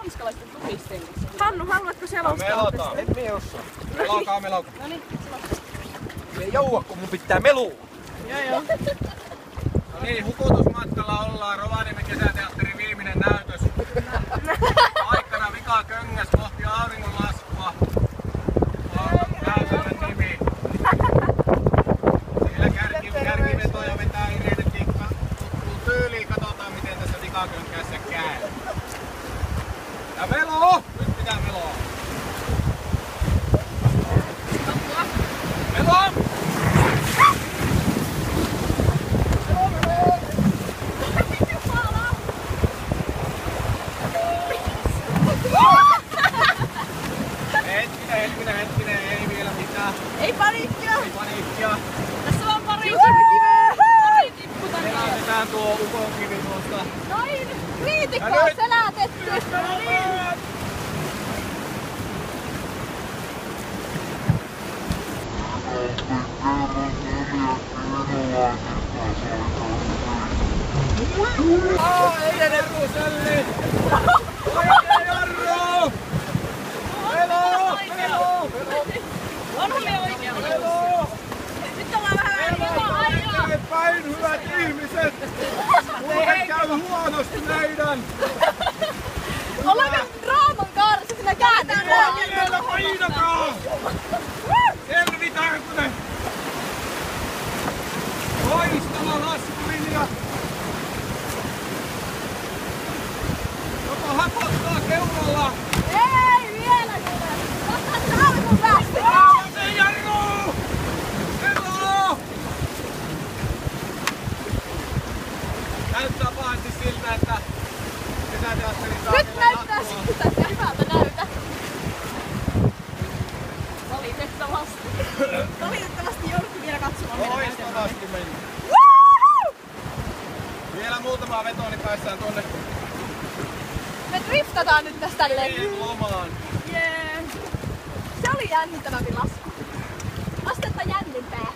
ranskalaisten turistien kanssa. Hannu, haluatko selostaa? Melotaan. En mie osaa. Melokaa. No niin, Ei joua, kun mun pitää melua. Joo. No niin, hukutusmatkalla ollaan. Rovaniemen kesäteatterin viimeinen näytös. Aikana vika köngäs kohti auringonlaskua. On näytöksen nimi. Siellä kärkivetoja vetää Irene Tikka. Tuttuu tyyliin, katsotaan miten tässä vikaköngässä käy. Ja melo! Nyt pitää meloa. Melo! Hetkinen, ei vielä mitään. Ei paniikkia! Ei paniikkia. Tässä on pari kiveä! Pari tipputa. Selätetään tuo ukonkivi tuosta. Noin! Kriitikko on selätetty! No niin! Ei jarru Sälli! Oi ei jarru! Melo! Onhan me oikein? Melo! Nyt ollaan vähän aikaa! Päin hyvät ihmiset! Mulle käy huonosti meidän! Ollaanko draaman kaaressa sinä käännepuolella? Vielä painakaa! Selvitäänkö ne? Loistava laskulinja! Joko hapottaa keulalla? Ei vielä kuule! Vasta alkuun päästä! Se jarru! Melo! Näyttää pahasti siltä, että kesäteatteri saa Nyt vielä näyttää jatkoa. siltä, että hyvältä näytä. Valitettavasti. Valitettavasti jouduttiin vielä katsomaan meidän näytelmää. Loistavasti meni. Woohoo! Vielä muutama veto, niin päästään tuonne Me driftataan nyt tästä tälleen. lomaan. Jee. Se oli jännittävämpi lasku. Astetta jännimpää.